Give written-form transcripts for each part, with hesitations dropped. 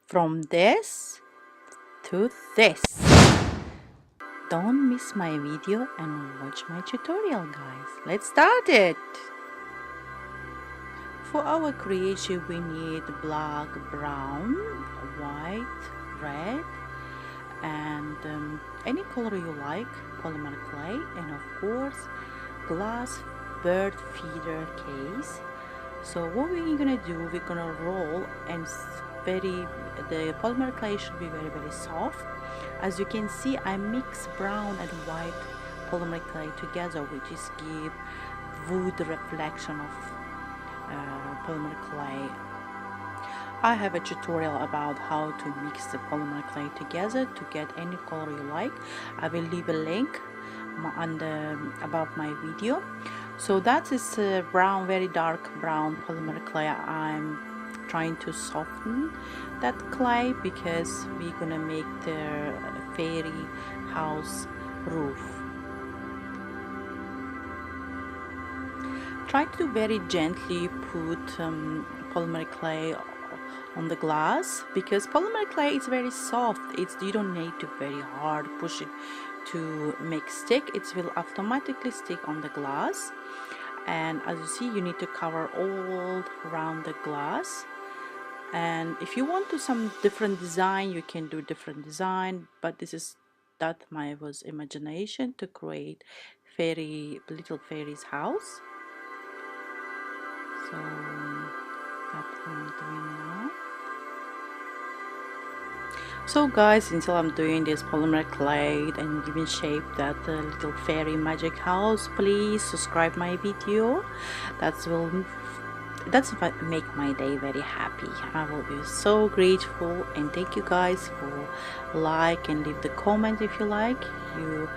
from this to this. Don't miss my video and watch my tutorial, guys. Let's start it. For our creation we need black, brown, white, red, and any color you like, polymer clay, and of course glass bird feeder case. So what we're gonna do, we're gonna roll, and the polymer clay should be very soft. As you can see, I mix brown and white polymer clay together, which is give wood reflection of polymer clay. I have a tutorial about how to mix the polymer clay together to get any color you like. I will leave a link above my video. So that is brown, very dark brown polymer clay. I'm trying to soften that clay because we're gonna make the fairy house roof. Try to very gently put polymer clay on the glass, because polymer clay is very soft. You don't need to very hard push it to make stick. It will automatically stick on the glass. And as you see, you need to cover all around the glass. And if you want to some different design, you can do different design, but that was imagination to create little fairy's house. So that I'm doing now. So guys, until I'm doing this polymer clay and giving shape that little fairy magic house, please subscribe my video. That's what make my day very happy. I will be so grateful, and thank you guys for like and leave the comment if you like. You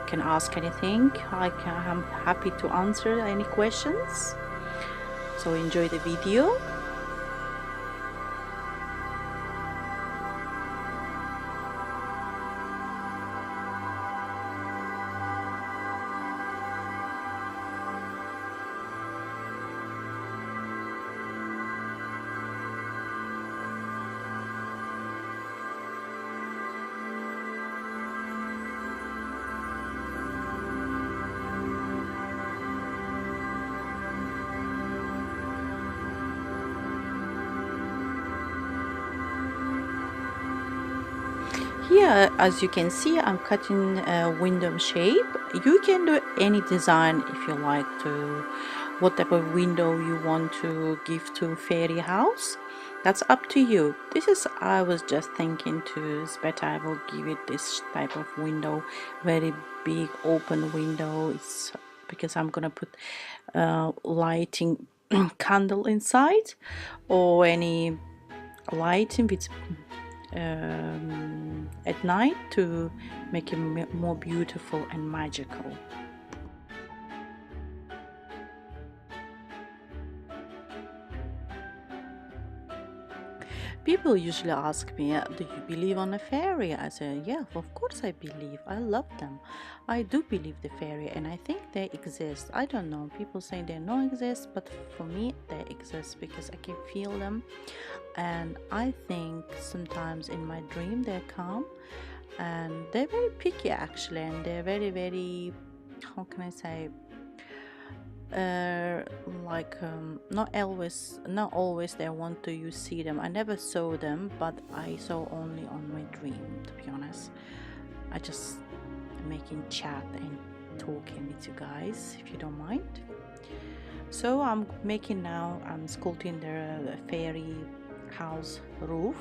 can ask anything. I'm happy to answer any questions. So enjoy the video. Here, as you can see, I'm cutting a window shape. You can do any design if you like to, what type of window you want to give to fairy house. That's up to you. I was just thinking it's better I will give it this type of window, very big open window. It's because I'm gonna put lighting candle inside, or any lighting with at night to make it more beautiful and magical. People usually ask me, do you believe on a fairy? I say, yeah, of course I believe. I love them. I do believe the fairy, and I think they exist. I don't know, people say they don't exist, but for me they exist because I can feel them. And I think sometimes in my dream they come, and they're very picky actually, and they're very, how can I say, not always they want to you see them. I never saw them, but I saw only on my dream, to be honest. I just making chat and talking with you guys, if you don't mind. So I'm sculpting the fairy house roof.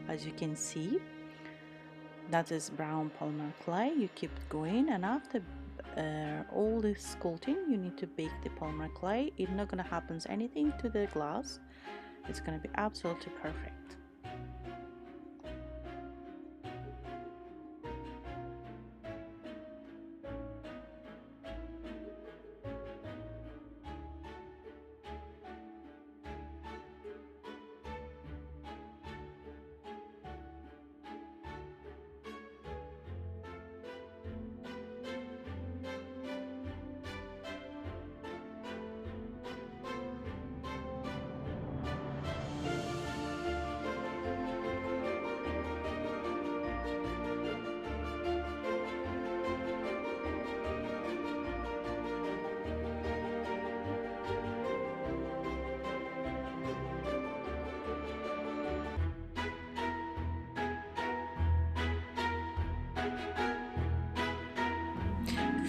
As you can see, that is brown polymer clay. You keep going, and after all this sculpting, you need to bake the polymer clay. It's not gonna happen anything to the glass. It's gonna be absolutely perfect.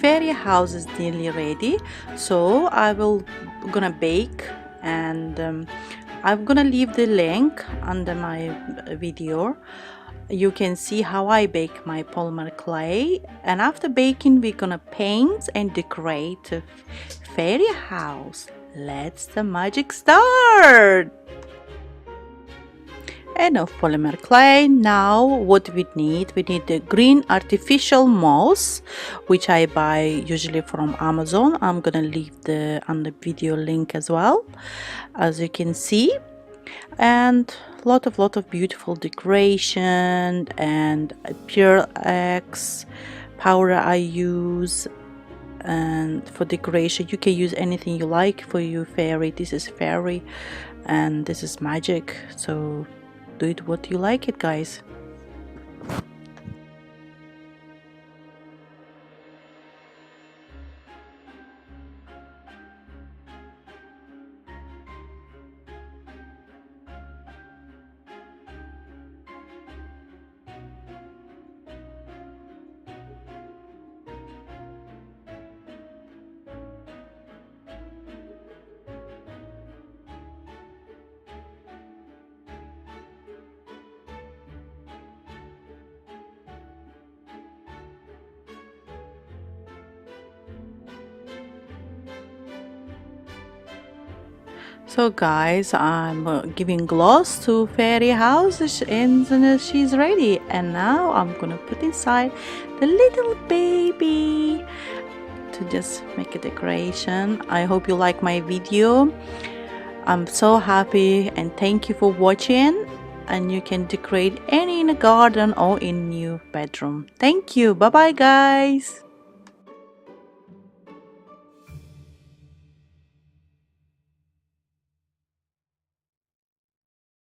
fairy house is nearly ready, so I will gonna bake, and I'm gonna leave the link under my video. You can see how I bake my polymer clay, and after baking we're gonna paint and decorate a fairy house. Let's the magic start. Enough polymer clay. Now what we need the green artificial moss, which I buy usually from Amazon. I'm gonna leave the on the video link as well, as you can see, and lot of beautiful decoration and pure X powder I use. And for decoration you can use anything you like for your fairy. This is fairy and this is magic, so do it what you like it, guys. So guys, I'm giving gloss to fairy house, and she's ready, and now I'm gonna put inside the little baby to just make a decoration. I hope you like my video. I'm so happy and thank you for watching, and you can decorate any in a garden or in your bedroom. Thank you. Bye bye guys.